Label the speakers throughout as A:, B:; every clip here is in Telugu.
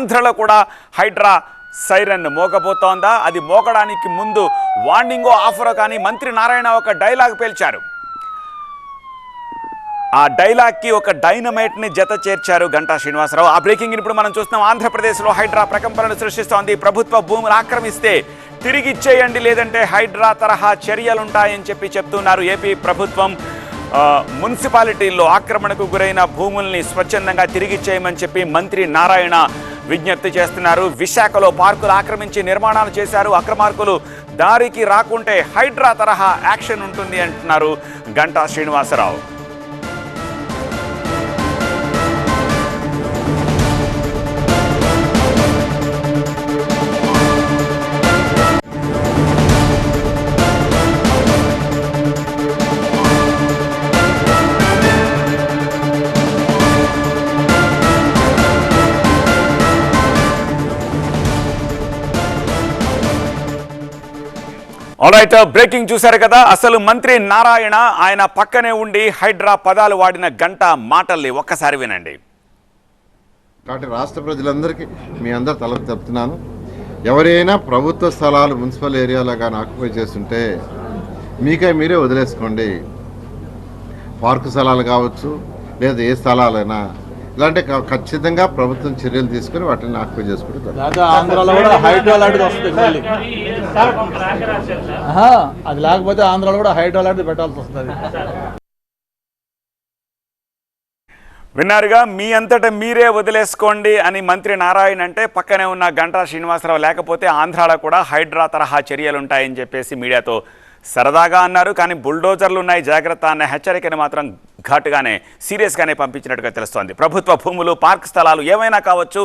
A: ఆంధ్రలో కూడా హైడ్రా సైరన్ మోగబోతోందా? అది మోగడానికి ముందు వార్నింగో ఆఫరో కానీ మంత్రి నారాయణ ఒక డైలాగ్ పేల్చారు. ఆ డైలాగ్కి ఒక డైనమైట్ని జత చేర్చారు గంటా శ్రీనివాసరావు. ఆ బ్రేకింగ్ ఇప్పుడు మనం చూస్తున్నాం. ఆంధ్రప్రదేశ్లో హైడ్రా ప్రకంపనలు సృష్టిస్తోంది. ప్రభుత్వ భూములు ఆక్రమిస్తే తిరిగి ఇచ్చేయండి, లేదంటే హైడ్రా తరహా చర్యలుంటాయని చెప్తున్నారు. ఏపీ ప్రభుత్వం మున్సిపాలిటీల్లో ఆక్రమణకు గురైన భూముల్ని స్వచ్ఛందంగా తిరిగిచ్చేయమని చెప్పి మంత్రి నారాయణ విజ్ఞప్తి చేస్తున్నారు. విశాఖలో పార్కులు ఆక్రమించి నిర్మాణాలు చేశారు. అక్రమార్కులు దారికి రాకుంటే హైడ్రా తరహా యాక్షన్ ఉంటుంది అంటున్నారు గంటా శ్రీనివాసరావు. ఆల్రైట్, బ్రేకింగ్ చూశారు కదా. అసలు మంత్రి నారాయణ ఆయన పక్కనే ఉండి హైడ్రా పదాలు వాడిన గంట మాటల్ని ఒక్కసారి వినండి.
B: కాబట్టి రాష్ట్ర ప్రజలందరికీ మీ అందరు తలపు చెప్తున్నాను, ఎవరైనా ప్రభుత్వ స్థలాలు మున్సిపల్ ఏరియాలో కానీ ఆక్యుపై చేస్తుంటే మీరే వదిలేసుకోండి. పార్కు స్థలాలు కావచ్చు, లేదా ఏ స్థలాలైనా ఇలాంటి ఖచ్చితంగా ప్రభుత్వం చర్యలు తీసుకుని వాటిని ఆక్యుపై చేసుకుంటారు.
C: ఆంధ్రాలో కూడా హైడ్రా లాంటిది వస్తుంది. అది లేకపోతే ఆంధ్రాలో కూడా హైడ్రా లాంటిది పెట్టాల్సి వస్తుంది.
A: విన్నారుగా, మీ అంతటా మీరే వదిలేసుకోండి అని మంత్రి నారాయణ అంటే, పక్కనే ఉన్న గంటా శ్రీనివాసరావు లేకపోతే ఆంధ్రాలో కూడా హైడ్రా తరహా చర్యలుంటాయని చెప్పేసి మీడియాతో సరదాగా అన్నారు. కానీ బుల్డోజర్లు ఉన్నాయి, జాగ్రత్త అన్న హెచ్చరికని మాత్రం ఘాటుగానే సీరియస్గానే పంపించినట్టుగా తెలుస్తోంది. ప్రభుత్వ భూములు, పార్క్ స్థలాలు ఏమైనా కావచ్చు,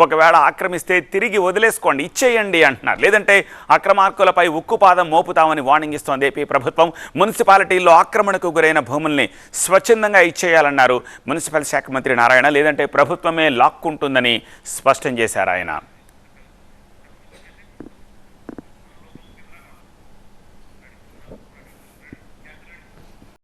A: ఒకవేళ ఆక్రమిస్తే తిరిగి వదిలేసుకోండి, ఇచ్చేయండి అంటున్నారు. లేదంటే అక్రమార్కులపై ఉక్కుపాదం మోపుతామని వార్నింగ్ ఇస్తోంది ఏపీ ప్రభుత్వం. మున్సిపాలిటీల్లో ఆక్రమణకు గురైన భూముల్ని స్వచ్ఛందంగా ఇచ్చేయాలన్నారు మున్సిపల్ శాఖ మంత్రి నారాయణ. లేదంటే ప్రభుత్వమే లాక్కుంటుందని స్పష్టం చేశారు ఆయన.